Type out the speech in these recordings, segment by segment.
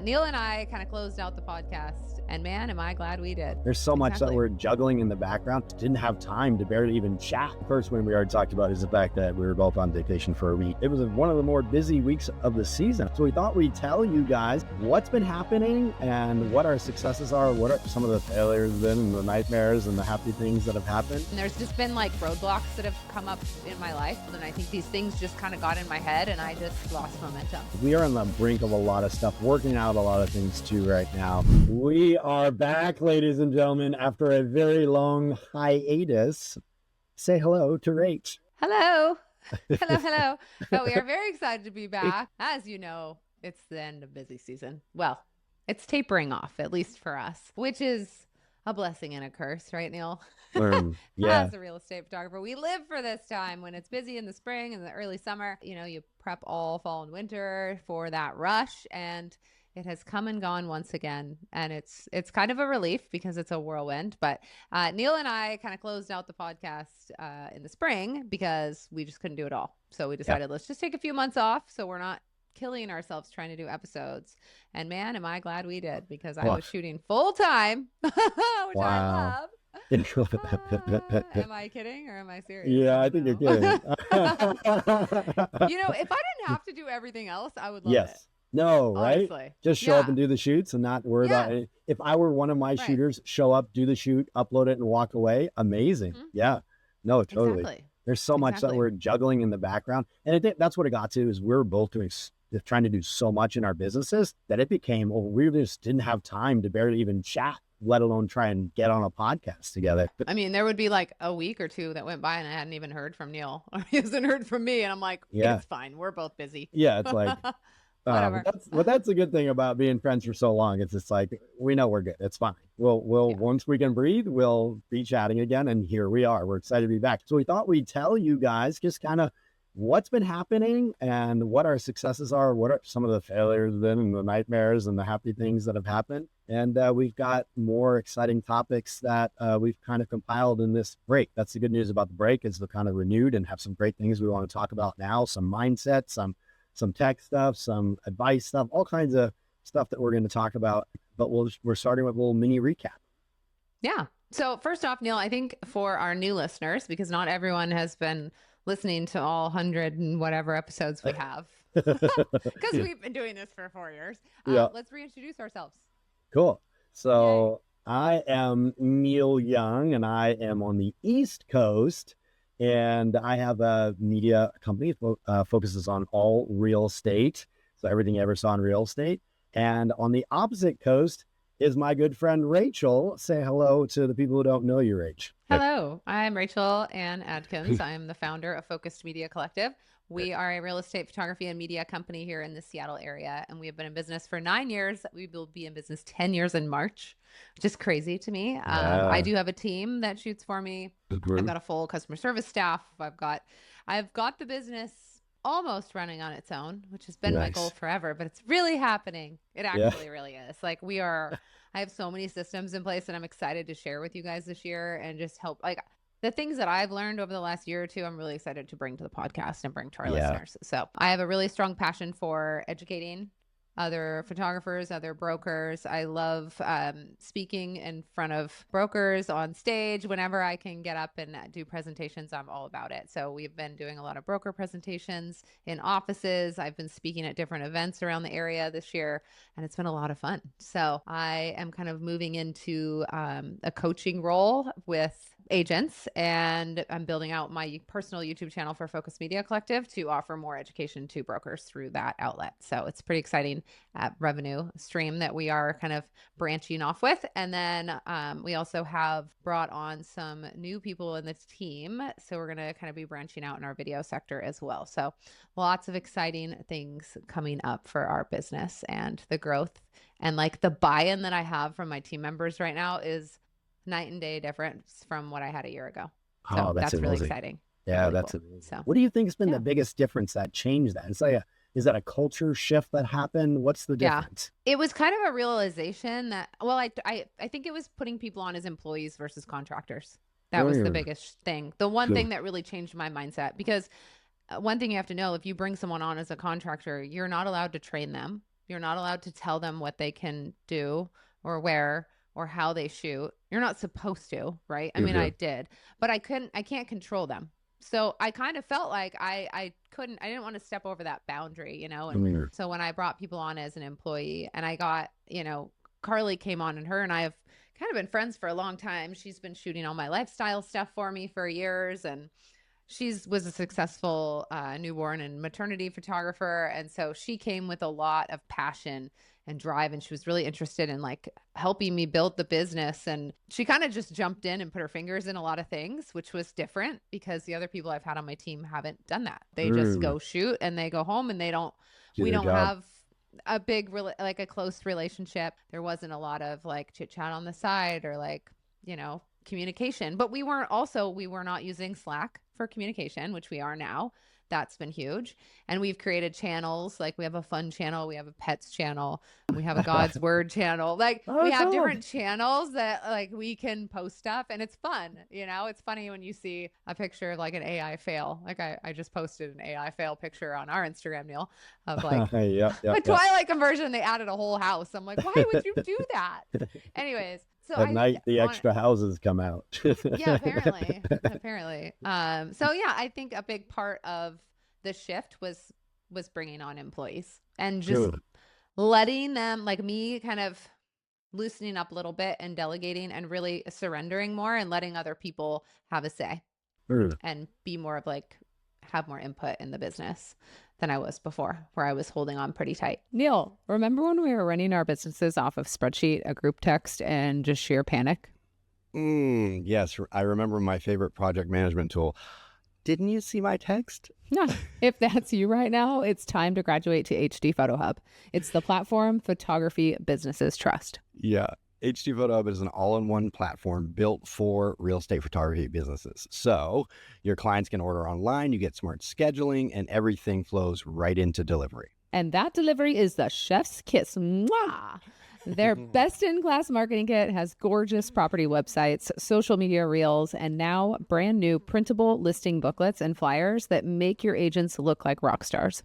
Neal and I kind of closed out the podcast, and man, am I glad we did. There's so much that we're juggling in the background. Didn't have time to barely even chat. First one we already talked about is the fact that we were both on vacation for a week. It was one of the more busy weeks of the season. So we thought we'd tell you guys what's been happening and what our successes are, what are some of the failures been and the nightmares and the happy things that have happened. And there's just been like roadblocks that have come up in my life, and I think these things just kind of got in my head and I just lost momentum. We are on the brink of a lot of stuff, working out a lot of things too right now. We are back, ladies and gentlemen, after a very long hiatus. Say hello to Rach. Hello. Hello. But we are very excited to be back. As you know, it's the end of busy season. Well, it's tapering off, at least for us, which is a blessing and a curse, right, Neal? Yeah. As a real estate photographer, we live for this time when it's busy in the spring and the early summer. You know, you prep all fall and winter for that rush, and it has come and gone once again, and it's kind of a relief because it's a whirlwind. But Neal and I kind of closed out the podcast in the spring because we just couldn't do it all. So we decided let's just take a few months off so we're not killing ourselves trying to do episodes. And man, am I glad we did, because I was shooting full time, which I love. Am I kidding or am I serious? Yeah, I think you're kidding. You know, if I didn't have to do everything else, I would love it. No, right? Honestly. Just show up and do the shoots and not worry about it. If I were one of my shooters, show up, do the shoot, upload it, and walk away. Amazing. Mm-hmm. Yeah. No, totally. Exactly. There's so much that we're juggling in the background. And I think that's what it got to, is we're both trying to do so much in our businesses that it became, we just didn't have time to barely even chat, let alone try and get on a podcast together. I mean, there would be like a week or two that went by and I hadn't even heard from Neal, or he hasn't heard from me. And I'm like, it's fine. We're both busy. Yeah, it's like... Whatever. That's a good thing about being friends for so long. It's just like, we know we're good. It's fine. We'll once we can breathe, we'll be chatting again. And here we are. We're excited to be back. So we thought we'd tell you guys just kind of what's been happening and what our successes are, what are some of the failures been and the nightmares and the happy things that have happened. And we've got more exciting topics that we've kind of compiled in this break. That's the good news about the break, is we're kind of renewed and have some great things we want to talk about now, some mindset, some tech stuff, some advice stuff, all kinds of stuff that we're going to talk about. But we're starting with a little mini recap. Yeah. So first off, Neal, I think for our new listeners, because not everyone has been listening to all 100 and whatever episodes we have, because we've been doing this for 4 years. Let's reintroduce ourselves. Cool. So I am Neal Young, and I am on the East Coast. And I have a media company that focuses on all real estate. So everything you ever saw in real estate. And on the opposite coast is my good friend, Rachel. Say hello to the people who don't know you, Rach. Hello, I'm Rachel Ann Adkins. I am the founder of Focused Media Collective. We are a real estate photography and media company here in the Seattle area, and we have been in business for 9 years. We will be in business 10 years in March, which is crazy to me. I do have a team that shoots for me. I've got a full customer service staff. I've got the business almost running on its own, which has been my goal forever, but it's really happening. It actually really is. Like I have so many systems in place that I'm excited to share with you guys this year and just help. Like, the things that I've learned over the last year or two, I'm really excited to bring to the podcast and bring to our listeners. So I have a really strong passion for educating other photographers, other brokers. I love speaking in front of brokers on stage. Whenever I can get up and do presentations, I'm all about it. So we've been doing a lot of broker presentations in offices. I've been speaking at different events around the area this year, and it's been a lot of fun. So I am kind of moving into a coaching role with agents, and I'm building out my personal YouTube channel for Focus Media Collective to offer more education to brokers through that outlet. So it's pretty exciting revenue stream that we are kind of branching off with. And then we also have brought on some new people in the team. So we're going to kind of be branching out in our video sector as well. So lots of exciting things coming up for our business, and the growth and like the buy-in that I have from my team members right now is night and day difference from what I had a year ago. So that's really exciting. Yeah, really that's cool. Amazing. So, what do you think has been the biggest difference that changed that? It's like is that a culture shift that happened? What's the difference? It was kind of a realization that, well, I think it was putting people on as employees versus contractors. That was the biggest thing. The one thing that really changed my mindset, because one thing you have to know, if you bring someone on as a contractor, you're not allowed to train them. You're not allowed to tell them what they can do or where or how they shoot. You're not supposed to, right? I mean, I did, but I can't control them. So I kind of felt like I didn't want to step over that boundary, And so when I brought people on as an employee and I got, Carly came on, and her and I have kind of been friends for a long time. She's been shooting all my lifestyle stuff for me for years, and was a successful newborn and maternity photographer. And so she came with a lot of passion and drive, and she was really interested in like helping me build the business. And she kind of just jumped in and put her fingers in a lot of things, which was different because the other people I've had on my team haven't done that. They just go shoot and they go home, and we don't have a big, like a close relationship. There wasn't a lot of like chit chat on the side or like, communication, but we were not using Slack for communication, which we are now. That's been huge. And we've created channels. Like we have a fun channel, we have a pets channel, we have a God's word channel. Like we have different channels that like we can post stuff, and it's fun. It's funny when you see a picture of like an AI fail. Like I just posted an AI fail picture on our Instagram, Neal, of like a Twilight conversion. They added a whole house. I'm like, why would you do that? Anyways. So at night, the extra houses come out. Yeah, apparently. So yeah, I think a big part of the shift was bringing on employees and just letting them, like me, kind of loosening up a little bit and delegating and really surrendering more and letting other people have a say and be more of like, have more input in the business than I was before, where I was holding on pretty tight. Neal, remember when we were running our businesses off of spreadsheet, a group text, and just sheer panic? Yes, I remember my favorite project management tool. Didn't you see my text? No. If that's you right now, it's time to graduate to HD Photo Hub. It's the platform photography businesses trust. Yeah. HD Photo Hub is an all-in-one platform built for real estate photography businesses. So your clients can order online, you get smart scheduling, and everything flows right into delivery. And that delivery is the chef's kiss. Mwah! Their best-in-class marketing kit has gorgeous property websites, social media reels, and now brand new printable listing booklets and flyers that make your agents look like rock stars.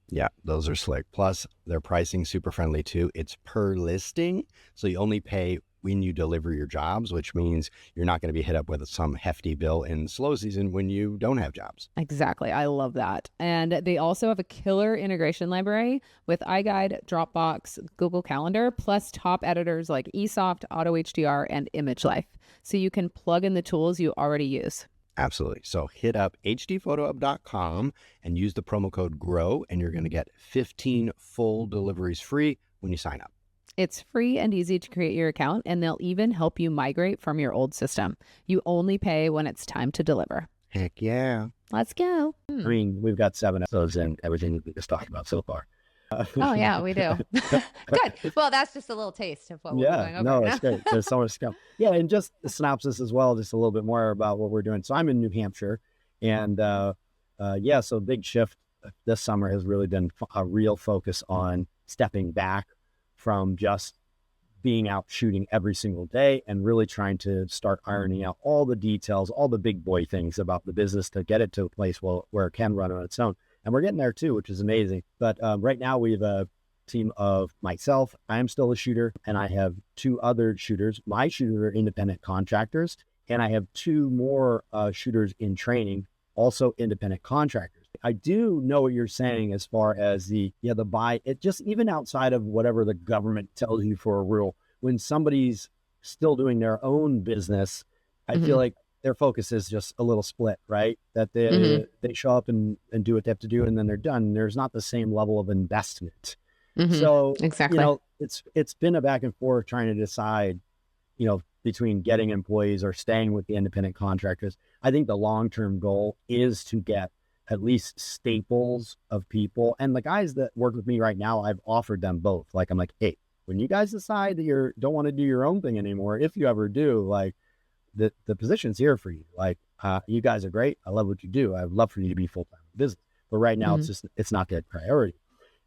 Yeah, those are slick. Plus, their pricing super friendly too. It's per listing, so you only pay when you deliver your jobs, which means you're not going to be hit up with some hefty bill in slow season when you don't have jobs. Exactly. I love that. And they also have a killer integration library with iGuide, Dropbox, Google Calendar, plus top editors like eSoft, Auto HDR, and ImageLife. So you can plug in the tools you already use. Absolutely. So hit up hdphotohub.com and use the promo code GROW, and you're going to get 15 full deliveries free when you sign up. It's free and easy to create your account, and they'll even help you migrate from your old system. You only pay when it's time to deliver. Heck yeah. Let's go. I mean, we've got 7 episodes in everything we just talked about so far. Oh, yeah, we do. Good. Well, that's just a little taste of what we're going over. No, it's great. There's so much to come. Yeah, and just a synopsis as well, just a little bit more about what we're doing. So I'm in New Hampshire, and so big shift this summer has really been a real focus on stepping back from just being out shooting every single day and really trying to start ironing out all the details, all the big boy things about the business to get it to a place where it can run on its own. And we're getting there too, which is amazing. But right now we have a team of myself. I am still a shooter, and I have 2 other shooters. My shooters are independent contractors, and I have 2 more shooters in training, also independent contractors. I do know what you're saying as far as the buy. It just, even outside of whatever the government tells you for a rule, when somebody's still doing their own business, I feel like their focus is just a little split, right? That they show up and do what they have to do, and then they're done. There's not the same level of investment. So exactly, it's been a back and forth trying to decide, between getting employees or staying with the independent contractors. I think the long-term goal is to get at least staples of people. And the guys that work with me right now, I've offered them both. Like, I'm like, hey, when you guys decide that you don't want to do your own thing anymore, if you ever do, like, the position's here for you. Like, you guys are great. I love what you do. I'd love for you to be full-time in business. But right now, it's not that priority.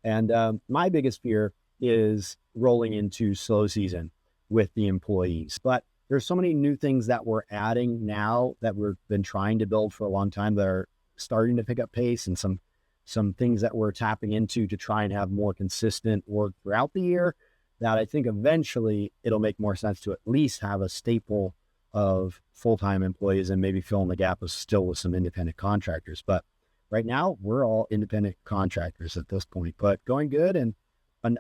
And my biggest fear is rolling into slow season with the employees. But there's so many new things that we're adding now that we've been trying to build for a long time that are starting to pick up pace, and some some things that we're tapping into to try and have more consistent work throughout the year, that I think eventually it'll make more sense to at least have a staple of full-time employees and maybe fill in the gap of still with some independent contractors. But right now we're all independent contractors at this point, but going good. And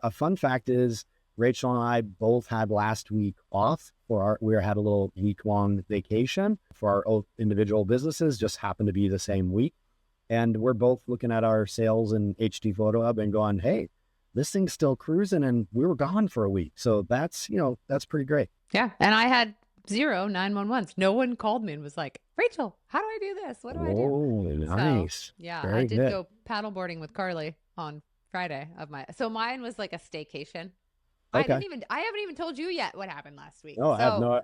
a fun fact is Rachel and I both had last week off we had a little week-long vacation for our own individual businesses, just happened to be the same week. And we're both looking at our sales in HD Photo Hub and going, hey, this thing's still cruising, and we were gone for a week. So that's, that's pretty great. Yeah. And I had 0 911s. No one called me and was like, Rachel, how do I do this? What do I do? Oh, nice. So, yeah. Very I did good. go paddleboarding with Carly on Friday so mine was like a staycation. Okay. I haven't even told you yet what happened last week. Oh, I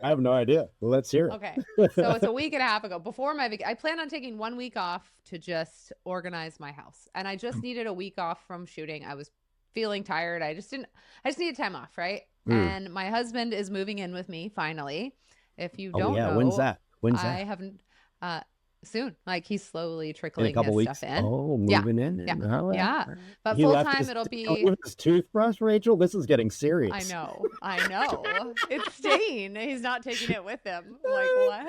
have no idea. Well, let's hear it. Okay. So it's a week and a half ago before my I plan on taking 1 week off to just organize my house. And I just needed a week off from shooting. I was feeling tired. I just needed time off. Right. And my husband is moving in with me finally. If you don't know, when's that? I haven't, soon. Like he's slowly trickling in a couple his weeks. stuff in. Oh, moving in. Yeah. Oh, Yeah. But he full left time it'll be with his toothbrush, Rachel. This is getting serious. I know. It's staying. He's not taking it with him. I'm like, what?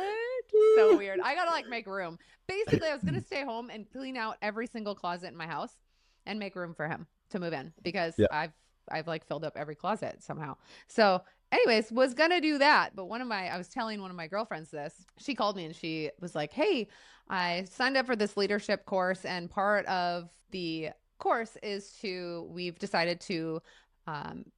So weird. I gotta like make room. Basically, I was gonna stay home and clean out every single closet in my house and make room for him to move in because I've like filled up every closet somehow. So anyways, was gonna do that, but I was telling one of my girlfriends this. She called me and she was like, hey, I signed up for this leadership course, and part of the course is we've decided to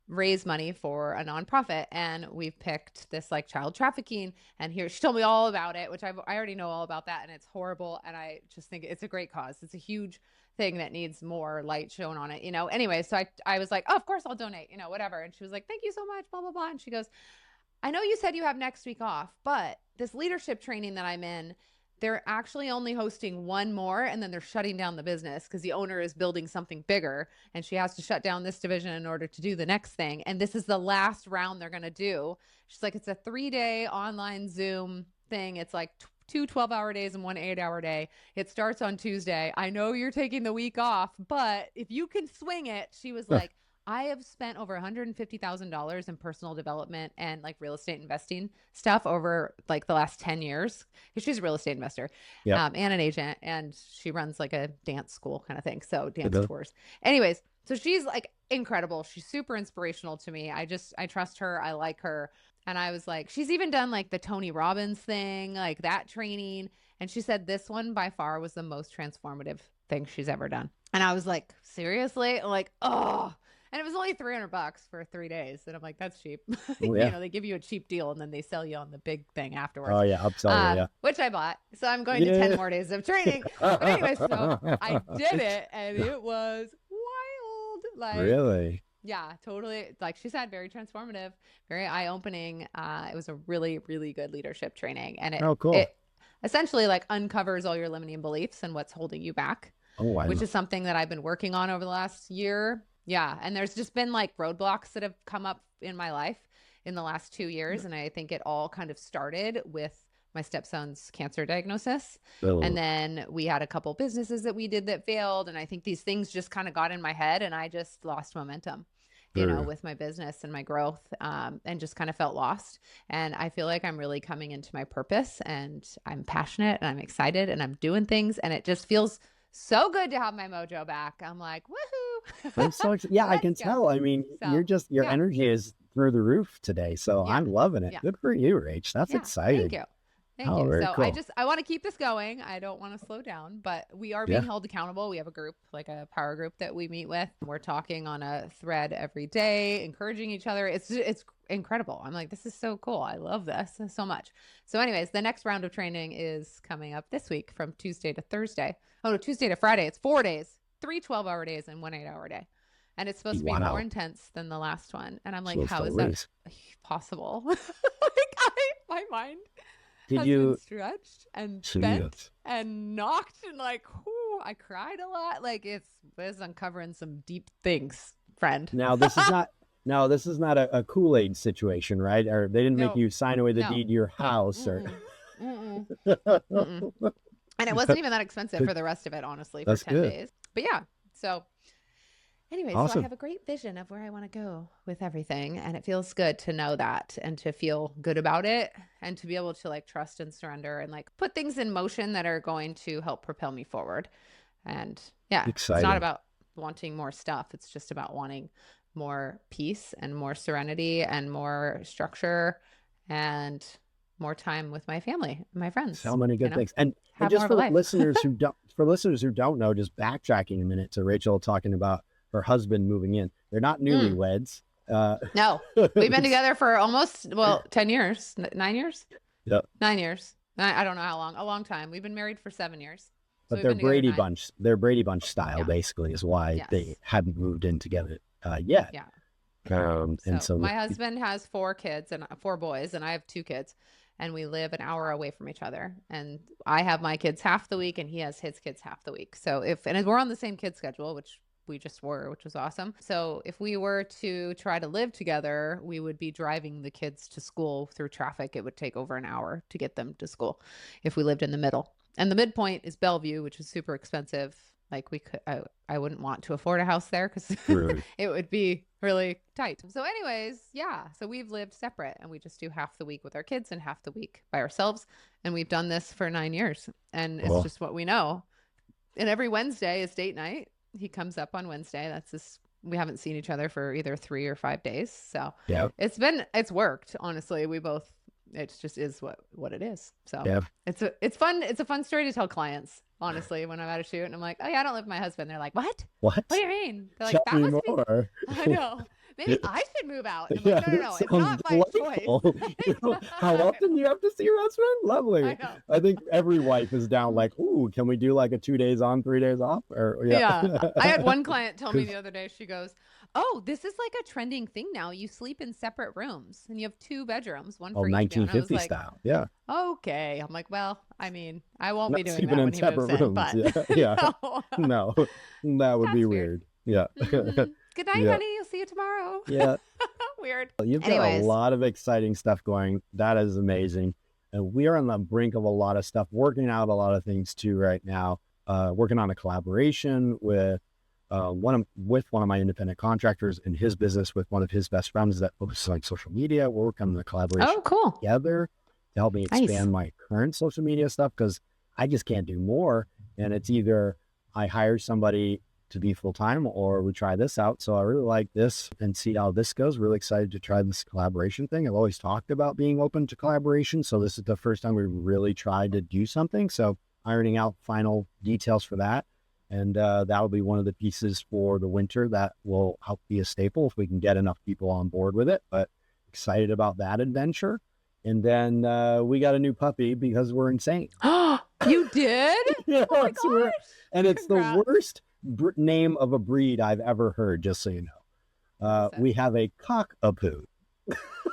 raise money for a nonprofit, and we've picked this like child trafficking, and she told me all about it, which I already know all about that, and it's horrible, and I just think it's a great cause. It's a huge thing that needs more light shown on it, anyway. So I was like, oh, of course I'll donate, whatever. And she was like, thank you so much, blah, blah, blah. And she goes, I know you said you have next week off, but this leadership training that I'm in, they're actually only hosting one more, and then they're shutting down the business because the owner is building something bigger, and she has to shut down this division in order to do the next thing. And this is the last round they're going to do. She's like, it's a 3-day online Zoom thing. It's like 2 12-hour days and 1 8-hour day. It starts on Tuesday. I know you're taking the week off, but if you can swing it, she was like, I have spent over $150,000 in personal development and like real estate investing stuff over like the last 10 years. Because she's a real estate investor and an agent, and she runs like a dance school kind of thing. So dance tours. Anyways, so she's like incredible. She's super inspirational to me. I trust her. I like her. And I was like, she's even done like the Tony Robbins thing, like that training. And she said this one by far was the most transformative thing she's ever done. And I was like, seriously? Like, oh. And it was only $300 for 3 days. And I'm like, that's cheap. Oh, yeah. They give you a cheap deal and then they sell you on the big thing afterwards. Oh, yeah. Upsell you, yeah. Which I bought. So I'm going to 10 more days of training. But anyway, so I did it and it was wild. Like, really? Yeah, totally. Like she said, very transformative, very eye-opening. It was a really, really good leadership training. And it essentially like uncovers all your limiting beliefs and what's holding you back, which is something that I've been working on over the last year. Yeah. And there's just been like roadblocks that have come up in my life in the last 2 years. And I think it all kind of started with my stepson's cancer diagnosis. Oh. And then we had a couple businesses that we did that failed. And I think these things just kind of got in my head and I just lost momentum, with my business and my growth, and just kind of felt lost. And I feel like I'm really coming into my purpose, and I'm passionate and I'm excited and I'm doing things, and it just feels so good to have my mojo back. I'm like, woohoo. I'm so excited. Yeah, I can tell. I mean, your energy is through the roof today. So I'm loving it. Yeah. Good for you, Rach. That's exciting. Thank you. Thank you. So cool. I want to keep this going. I don't want to slow down, but we are being held accountable. We have a group, like a power group that we meet with. We're talking on a thread every day, encouraging each other. It's incredible. I'm like, this is so cool. I love this so much. So anyways, the next round of training is coming up this week from Tuesday to Thursday. Oh, no, Tuesday to Friday. It's 4 days, 3 12-hour days and 1 8-hour day. And it's supposed to be more intense than the last one. And I'm like, how is that possible? My mind has been stretched and bent and knocked, and like, I cried a lot. Like it's uncovering some deep things, friend. Now this is not a Kool-Aid situation, right? Or they didn't make you sign away the deed to your house, or. And it wasn't even that expensive for the rest of it, honestly, for 10 days. But yeah, so anyway, so I Awesome. have a great vision of where I want to go with everything. And it feels good to know that and to feel good about it and to be able to like trust and surrender and like put things in motion that are going to help propel me forward. And yeah, it's not Exciting. about wanting more stuff. It's just about wanting more peace and more serenity and more structure and more time with my family and my friends. So many good things. And Have just more of a for life. listeners who don't know, just backtracking a minute to Rachel talking about her husband moving in. They're not newlyweds. No, we've been together for almost 10 years, 9 years. Yeah. 9 years. I don't know how long. A long time. We've been married for 7 years. But they're Brady Bunch. They're Brady Bunch style, basically, is why they hadn't moved in together yet. Yeah. And so my husband has 4 kids and 4 boys, and I have 2 kids, and we live an hour away from each other. And I have my kids half the week, and he has his kids half the week. So and we're on the same kid schedule, which we just were, which was awesome. So if we were to try to live together, we would be driving the kids to school through traffic. It would take over an hour to get them to school if we lived in the middle. And the midpoint is Bellevue, which is super expensive. Like I wouldn't want to afford a house there because it would be really tight. So anyways, yeah. So we've lived separate and we just do half the week with our kids and half the week by ourselves. And we've done this for 9 years and it's just what we know. And every Wednesday is date night. He comes up on Wednesday. We haven't seen each other for either 3 or 5 days. So it's worked. Honestly, it just is what it is. So it's fun. It's a fun story to tell clients, honestly, when I'm at a shoot and I'm like, oh yeah, I don't live with my husband. They're like, what? What do you mean? They're like, Tell me more. I know. Maybe I should move out. And I'm like, no, it's not my choice. How often do you have to see your husband? Lovely. I think every wife is down like, ooh, can we do like a 2 days on, 3 days off? I had one client tell me the other day, she goes, oh, this is like a trending thing now. You sleep in separate rooms and you have 2 bedrooms, one for each 1950 like, style. Yeah. Okay. I'm like, well, I mean, I won't be doing that in when he moves in, but no, that would be weird. Yeah. Good night, honey. You'll see you tomorrow. Yeah. Weird. You've got a lot of exciting stuff going. That is amazing. And we are on the brink of a lot of stuff, working out a lot of things too right now. Working on a collaboration with one of my independent contractors in his business with one of his best friends that focuses on social media. We're working on the collaboration together to help me expand my current social media stuff because I just can't do more. And it's either I hire somebody to be full-time or we try this out. So I really like this and see how this goes. Really excited to try this collaboration thing. I've always talked about being open to collaboration. So this is the first time we really tried to do something. So ironing out final details for that. And that'll be one of the pieces for the winter that will help be a staple if we can get enough people on board with it. But excited about that adventure. And then we got a new puppy because we're insane. You did? Yeah, oh my gosh. And it's the worst name of a breed I've ever heard, just so you know. We have a cockapoo.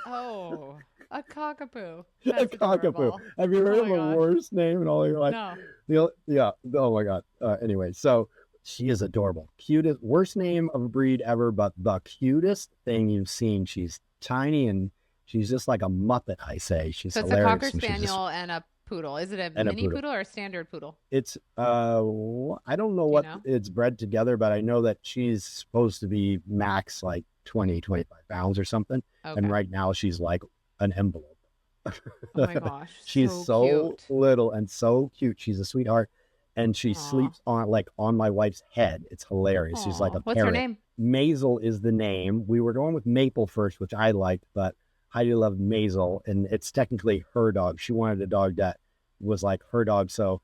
Oh, a cockapoo. A cockapoo. Have you heard of a worse name in all your life? No. Yeah. Oh my God. Anyway, so she is adorable. Cutest, worst name of a breed ever, but the cutest thing you've seen. She's tiny and she's just like a Muppet, I say. She's so it's hilarious. a Cocker Spaniel and a poodle. Is it a mini poodle or a standard poodle? It's I don't know what it's bred together, but I know that she's supposed to be max like 25 pounds or something. Okay. And right now she's like an envelope. Oh my gosh. She's so little and so cute. She's a sweetheart. And she sleeps on my wife's head. It's hilarious. She's like a parrot. What's her name? Maisel is the name. We were going with Maple first, which I liked, but Heidi loved Maisel, and it's technically her dog. She wanted a dog that was like her dog. So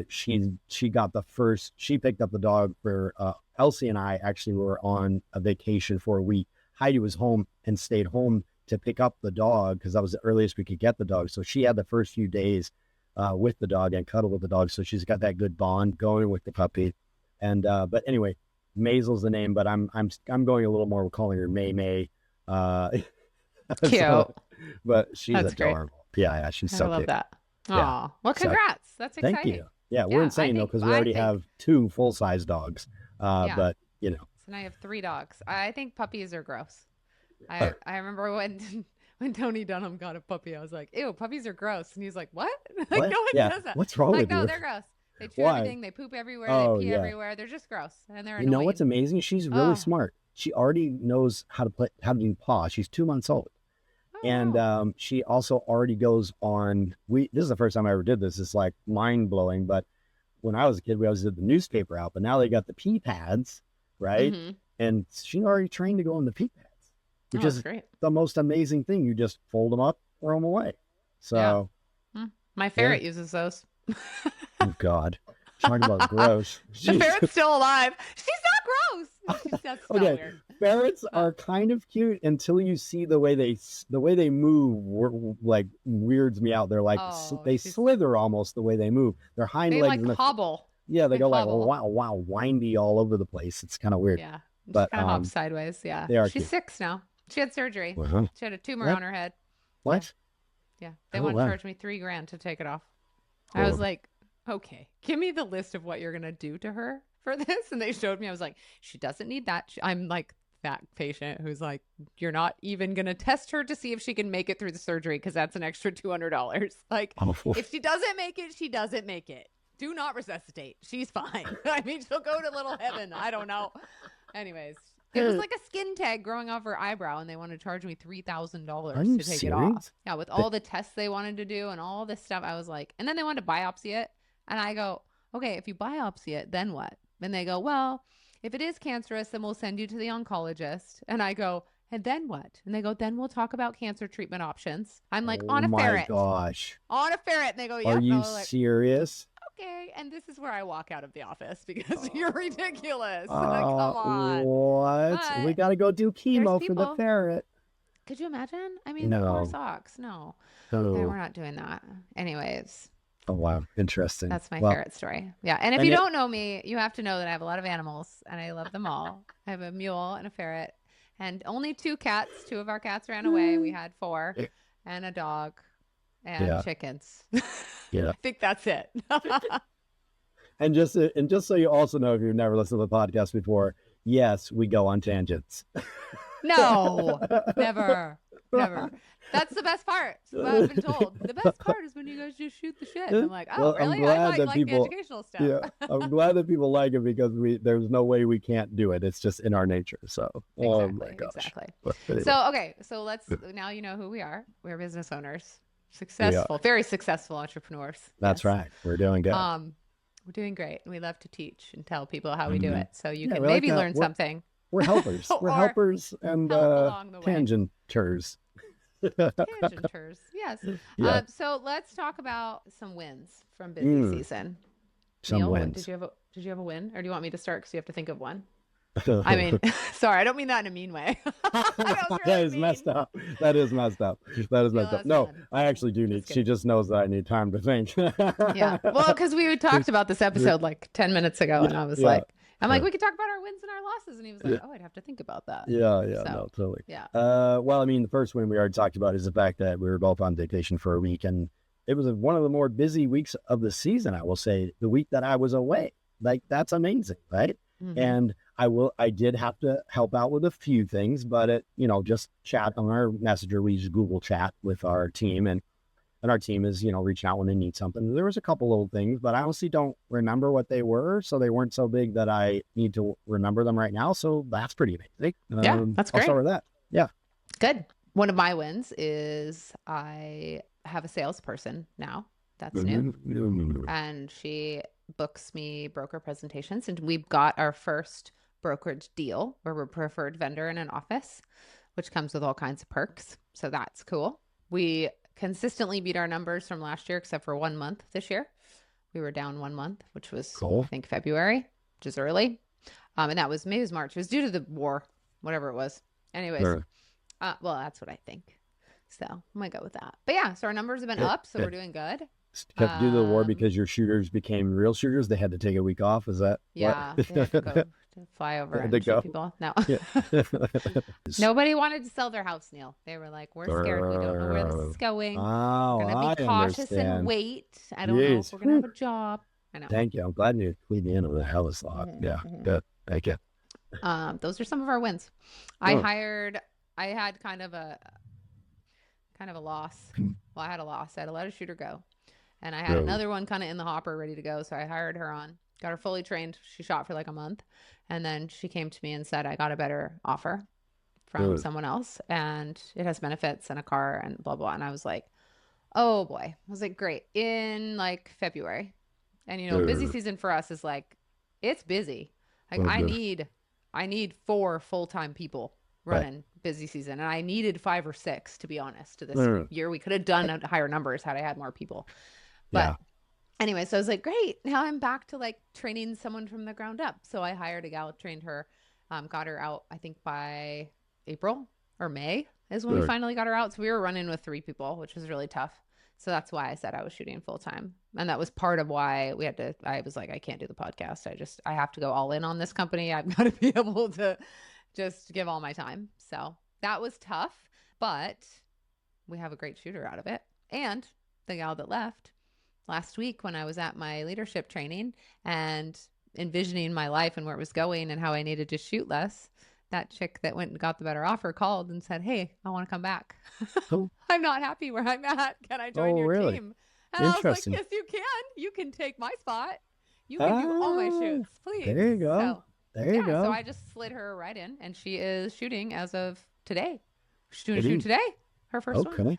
she got she picked up the dog for Elsie and I actually were on a vacation for a week. Heidi was home and stayed home to pick up the dog because that was the earliest we could get the dog. So she had the first few days with the dog and cuddle with the dog. So she's got that good bond going with the puppy. And but anyway, Maisel's the name, but I'm going a little more. We're calling her May. Cute. So, but she's adorable. Great. Yeah, she's so cute. I love that. Yeah. Well, congrats. That's exciting. Thank you. Yeah, we're insane though because we already have 2 full-size dogs. But you know. So now you have 3 dogs. I think puppies are gross. I remember when Tony Dunham got a puppy, I was like, ew, puppies are gross. And he's like, what? Like, what? no one does that. What's wrong with you? No, they're gross. They chew Why? everything. They poop everywhere. Oh, They pee yeah. everywhere. They're just gross, and they're You annoying. know what's amazing? She's really smart. She already knows how to do paw. She's 2 months old. And wow. she also already goes on. This is the first time I ever did this. It's like mind blowing. But when I was a kid, we always did the newspaper out. But now they got the pee pads, right? Mm-hmm. And she already trained to go on the pee pads, which That's is great. the most amazing thing. You just fold them up, throw them away. So, My ferret uses those. oh God, talking about gross. The ferret's still alive. She's not gross. She's just Okay. weird. Ferrets are kind of cute until you see the way they move. Like weirds me out. They're like they slither almost the way they move. Their hind They legs like hobble. Yeah, they go hobble. like wow, windy all over the place. It's kind of weird. Yeah, but kind of hop sideways. Yeah, they are she's cute. 6 now. She had surgery. Uh-huh. She had a tumor on her head. What? Yeah, they want to charge me $3,000 to take it off. I was like, okay, give me the list of what you're gonna do to her for this. And they showed me. I was like, she doesn't need that. I'm like that patient who's like, you're not even gonna test her to see if she can make it through the surgery because that's an extra $200. Like, if she doesn't make it, she doesn't make it. Do not resuscitate. She's fine. I mean, she'll go to little heaven. I don't know. Anyways, it was like a skin tag growing off her eyebrow, and they wanted to charge me $3,000 to take it off. Yeah, with all the tests they wanted to do and all this stuff. I was like, and then they wanted to biopsy it. And I go, okay, if you biopsy it, then what? And they go, well, if it is cancerous, then we'll send you to the oncologist. And I go, and then what? And they go, then we'll talk about cancer treatment options. I'm like, on a ferret. Oh my gosh. On a ferret. And they go, yep. Are you like, serious? okay. And this is where I walk out of the office because you're ridiculous. Like, come on. What? But we got to go do chemo for the ferret. Could you imagine? I mean, no. poor socks. No. Okay, we're not doing that. Anyways. Oh, wow. Interesting. That's my ferret story. Yeah. And if you don't know me, you have to know that I have a lot of animals and I love them all. I have a mule and a ferret and only 2 cats. 2 of our cats ran away. We had 4 and a dog and chickens. Yeah. I think that's it. And just so you also know, if you've never listened to the podcast before, yes, we go on tangents. No, never. That's the best part. What I've been told. The best part is when you guys just shoot the shit. And I'm like, oh, well, really? I'm glad that like people, the educational stuff. Yeah, I'm glad that people like it because there's no way we can't do it. It's just in our nature. So, exactly, oh my gosh. Exactly. Anyway. So, okay. So now you know who we are. We're business owners. Successful, very successful entrepreneurs. That's right. We're doing good. We're doing great. We love to teach and tell people how we do it. So you can like maybe learn something. We're helpers. We're helpers and tangenters. Tangenters, yes. Yeah. So let's talk about some wins from busy season. Some Neal, wins. Did you have a win, or do you want me to start because you have to think of one? I mean, sorry, I don't mean that in a mean way. That is messed up. No, I actually do need. She just knows that I need time to think. Yeah. Well, because we talked about this episode like 10 minutes ago, and I was like, we could talk about our wins and our losses, and he was like, oh, I'd have to think about that. Yeah, no, totally. Yeah. Well, I mean, the first win we already talked about is the fact that we were both on vacation for a week, and it was one of the more busy weeks of the season. I will say, the week that I was away, like that's amazing, right? Mm-hmm. And I did have to help out with a few things, but just chat on our messenger. We use Google Chat with our team, and our team is, reaching out when they need something. There was a couple little things, but I honestly don't remember what they were. So they weren't so big that I need to remember them right now. So that's pretty amazing. Yeah, that's great. I'll start with that. Yeah. Good. One of my wins is I have a salesperson now. That's new. And she books me broker presentations, and we've got our first brokerage deal where we're preferred vendor in an office, which comes with all kinds of perks. So that's cool. We consistently beat our numbers from last year, except for 1 month this year. We were down 1 month, which was cool. I think February, which is early. And that was, maybe it was March. It was due to the war, whatever it was. Anyways, well, that's what I think. So I'm going to go with that. But yeah, so our numbers have been up, so we're doing good. Due to the war, because your shooters became real shooters, they had to take a week off. Is that? Yeah. They had to go to fly over and shoot people. No. Yeah. Nobody wanted to sell their house, Neal. They were like, we're scared. We don't know where this is going. Oh, we're going to be cautious and wait. I don't know if we're going to have a job. I know. Thank you. I'm glad you cleaned me in on the hell of a lot. Yeah. Good. Thank you. Those are some of our wins. I had kind of a loss. Well, I had a loss. I had to let a shooter go. And I had another one kind of in the hopper ready to go. So I hired her on, got her fully trained. She shot for like a month. And then she came to me and said, I got a better offer from someone else, and it has benefits and a car and blah, blah. And I was like, oh boy. I was like, great. In like February. And, you know, busy season for us is like, it's busy. Like I need 4 full-time people running busy season. And I needed 5 or 6, to be honest, this year. We could have done higher numbers had I had more people. But anyway, so I was like, great. Now I'm back to like training someone from the ground up. So I hired a gal, trained her, got her out, I think by April or May is when we finally got her out. So we were running with 3 people, which was really tough. So that's why I said I was shooting full time. And that was part of why I was like, I can't do the podcast. I have to go all in on this company. I've got to be able to just give all my time. So that was tough, but we have a great shooter out of it. And the gal that left last week when I was at my leadership training and envisioning my life and where it was going and how I needed to shoot less, that chick that went and got the better offer called and said, hey, I want to come back. I'm not happy where I'm at. Can I join your team? And I was like, yes, you can. You can take my spot. You can do all my shoots, please. There you go. So, there you go. So I just slid her right in, and she is shooting as of today. She's doing a shoot today, her first one.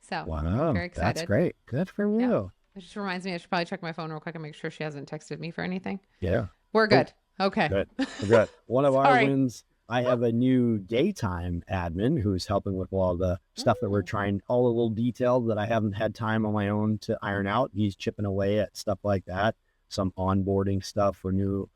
So wow, very excited. That's great. Good for you. Yeah. It just reminds me, I should probably check my phone real quick and make sure she hasn't texted me for anything. Yeah. We're good. Okay. Good. We're good. One of our wins, I have a new daytime admin who's helping with all the stuff that we're trying, all the little details that I haven't had time on my own to iron out. He's chipping away at stuff like that, some onboarding stuff for new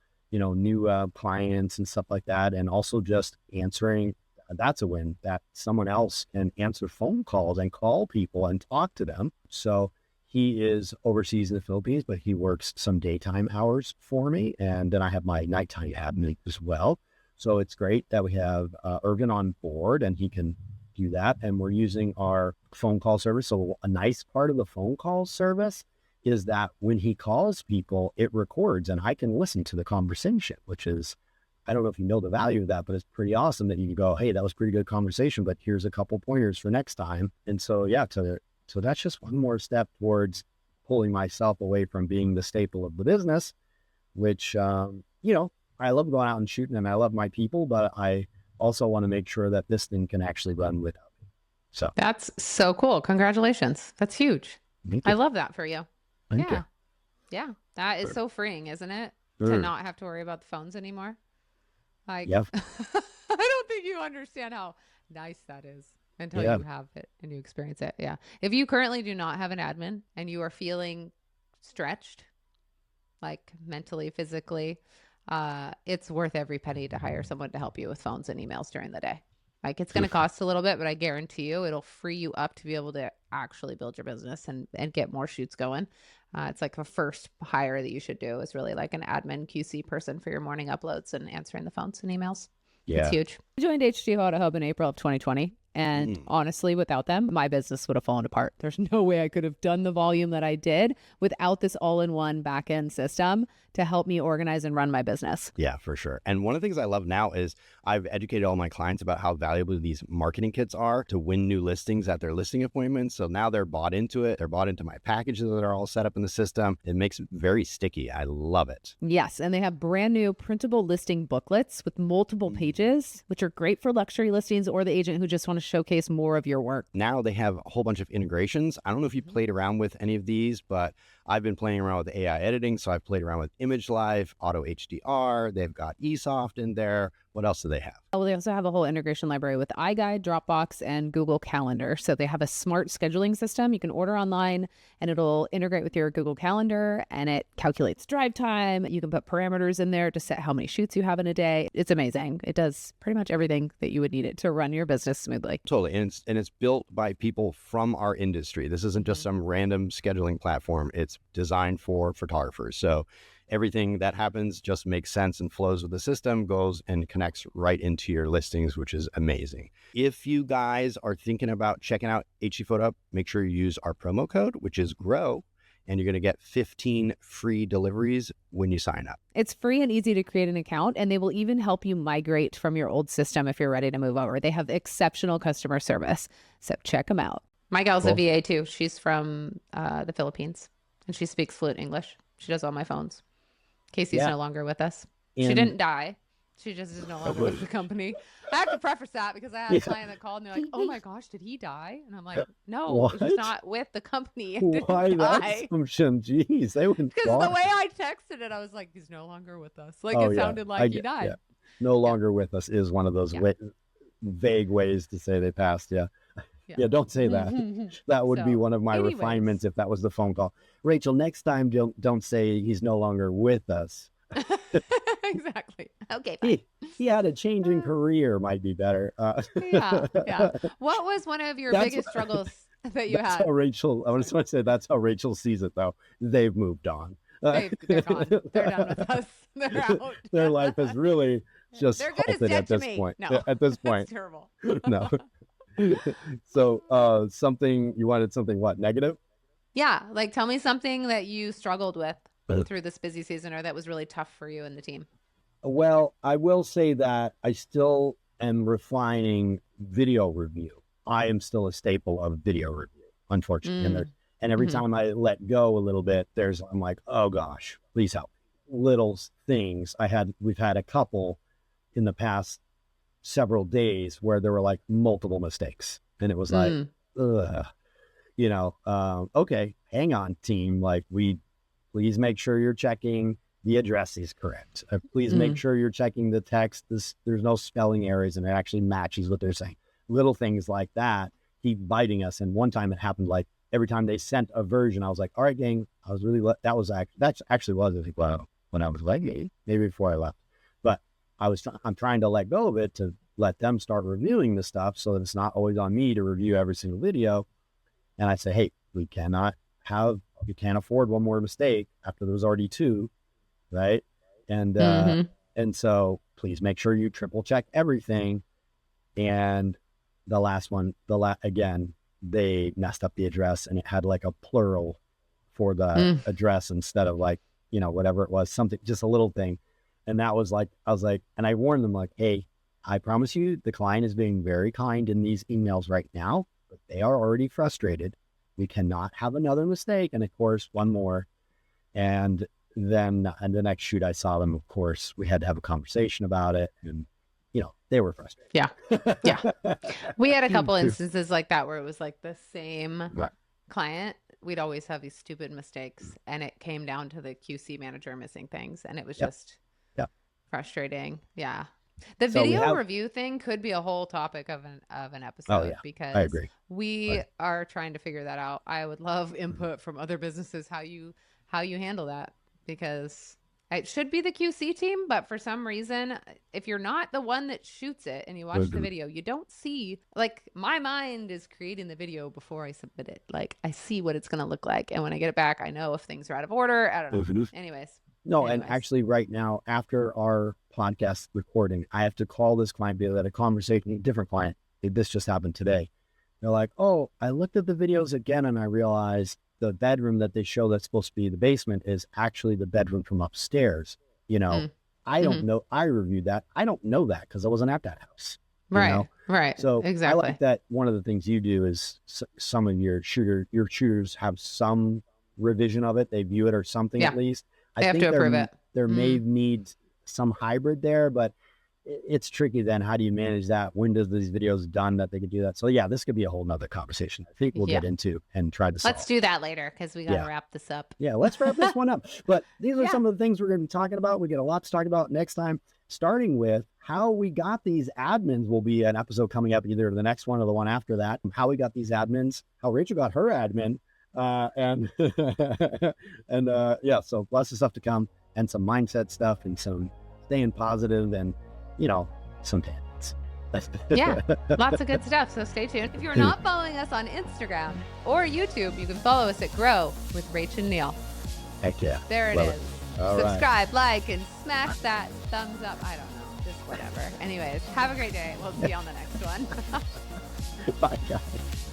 clients and stuff like that. And also just answering, that's a win, that someone else can answer phone calls and call people and talk to them. So he is overseas in the Philippines, but he works some daytime hours for me. And then I have my nighttime admin as well. So it's great that we have Irvin on board and he can do that. And we're using our phone call service. So a nice part of the phone call service is that when he calls people, it records and I can listen to the conversation, which is, I don't know if you know the value of that, but it's pretty awesome that you can go, hey, that was pretty good conversation, but here's a couple pointers for next time. And so, so that's just one more step towards pulling myself away from being the staple of the business, which, I love going out and shooting and I love my people, but I also want to make sure that this thing can actually run without me. So that's so cool. Congratulations. That's huge. I love that for you. Thank you. Yeah. That is so freeing, isn't it? To not have to worry about the phones anymore. Like, I don't think you understand how nice that is until you have it and you experience it. Yeah. If you currently do not have an admin and you are feeling stretched, like mentally, physically, it's worth every penny to hire someone to help you with phones and emails during the day. Like it's going to cost a little bit, but I guarantee you it'll free you up to be able to actually build your business and get more shoots going. It's like the first hire that you should do is really like an admin QC person for your morning uploads and answering the phones and emails. Yeah. It's huge. I joined HG Photo Hub in April of 2020. And honestly, without them, my business would have fallen apart. There's no way I could have done the volume that I did without this all-in-one back-end system to help me organize and run my business. Yeah, for sure. And one of the things I love now is I've educated all my clients about how valuable these marketing kits are to win new listings at their listing appointments. So now they're bought into it. They're bought into my packages that are all set up in the system. It makes it very sticky. I love it. Yes. And they have brand new printable listing booklets with multiple pages, which are great for luxury listings or the agent who just want to showcase more of your work. Now they have a whole bunch of integrations. I don't know if you played around with any of these, but I've been playing around with AI editing. So I've played around with Image Live, Auto HDR. They've got eSoft in there. What else do they have? Well, they also have a whole integration library with iGuide, Dropbox, and Google Calendar. So they have a smart scheduling system. You can order online and it'll integrate with your Google Calendar and it calculates drive time. You can put parameters in there to set how many shoots you have in a day. It's amazing. It does pretty much everything that you would need it to run your business smoothly. Totally. And it's built by people from our industry. This isn't just some random scheduling platform. It's designed for photographers. So everything that happens just makes sense and flows with the system, goes and connects right into your listings, which is amazing. If you guys are thinking about checking out HG Photo Hub, make sure you use our promo code, which is GROW, and you're going to get 15 free deliveries when you sign up. It's free and easy to create an account, and they will even help you migrate from your old system if you're ready to move over. They have exceptional customer service, so check them out. My gal's a VA too. She's from the Philippines. And she speaks fluent English. She does all my phones. Casey's Yeah. no longer with us. She And- didn't die. She just is no longer with the company. I have to preface that because I had a client that called and they're like, "Oh my gosh, did he die?" And I'm like, "No, he's What? not with the company. He didn't Why that die." assumption? Jeez, they wouldn't. Because the way I texted it, I was like, "He's no longer with us." Like Oh, it yeah. sounded I like he get- died. yeah. No longer with us is one of those Yeah. vague ways to say they passed. Yeah. Yeah. Yeah, don't say that. That would be So, one of my anyways. refinements if that was the phone call. Rachel, next time don't say he's no longer with us. Exactly. Okay. Fine. He had a change in career might be better. Yeah. What was one of your That's biggest struggles that you That's had? how Rachel. I just want to say that's how Rachel sees it, though. They've moved on. They're gone. They're done with us. They're out. Their life has really just They're good as halted dead at to this me. point. No. At this That's point, terrible. no. So, something you wanted something what negative? Yeah. Like tell me something that you struggled with Uh. through this busy season or that was really tough for you and the team. Well, I will say that I still am refining video review. I am still a staple of video review, unfortunately. And every Mhm. time I let go a little bit, I'm like, oh gosh, please help. Little things. We've had a couple in the past several days where there were like multiple mistakes. And it was like, ugh, okay, hang on, team. Like please make sure you're checking the address is correct. Please make sure you're checking the text. There's no spelling errors and it actually matches what they're saying. Little things like that keep biting us. And one time it happened like every time they sent a version, I was like, all right, gang, I was really, that actually was, I think, when I was like, maybe before I left. But I'm trying to let go of it to let them start reviewing the stuff so that it's not always on me to review every single video. And I say, hey, you can't afford one more mistake after there was already two. Right. And so please make sure you triple check everything. And the last one, again, they messed up the address and it had like a plural for the address instead of like, whatever it was, something, just a little thing. And that was like, I was like, and I warned them like, hey, I promise you the client is being very kind in these emails right now, but they are already frustrated. We cannot have another mistake. And of course, one more. And then in the next shoot I saw them, of course, we had to have a conversation about it. And, they were frustrated. Yeah. We had a couple instances like that where it was like the same client. We'd always have these stupid mistakes and it came down to the QC manager missing things. And it was just frustrating. Yeah. The So we video have- review thing could be a whole topic of an episode because I agree. we are trying to figure that out. I would love input from other businesses, how you handle that, because it should be the QC team, but for some reason, if you're not the one that shoots it and you watch the video, you don't see, like, my mind is creating the video before I submit it. Like, I see what it's going to look like. And when I get it back, I know if things are out of order. I don't know. Anyways. And actually right now, after our podcast recording, I have to call this client because I had a conversation with a different client. This just happened today. They're like, oh, I looked at the videos again and I realized the bedroom that they show that's supposed to be the basement is actually the bedroom from upstairs. I don't know. I reviewed that. I don't know that because I wasn't at that house. Right. So exactly. I like that one of the things you do is some of your shooters have some revision of it. They view it or something at least. They have to approve it. There may need some hybrid there, but it's tricky then. How do you manage that? When does these videos done that they could do that? So yeah, this could be a whole nother conversation I think we'll get into and try to solve. Let's do that later because we got to wrap this up. Yeah, let's wrap this one up. But these are some of the things we're going to be talking about. We get a lot to talk about next time, starting with how we got these admins will be an episode coming up, either the next one or the one after that. How we got these admins, how Rachel got her admin, and so lots of stuff to come and some mindset stuff and some staying positive and, some tangents. Lots of good stuff. So stay tuned. If you're not following us on Instagram or YouTube, you can follow us at Grow with Rach and Neal. Heck yeah. There it Love is. it. All right. Subscribe, like, and smash that thumbs up. I don't know. Just whatever. Anyways, have a great day. We'll see you on the next one. Bye, guys.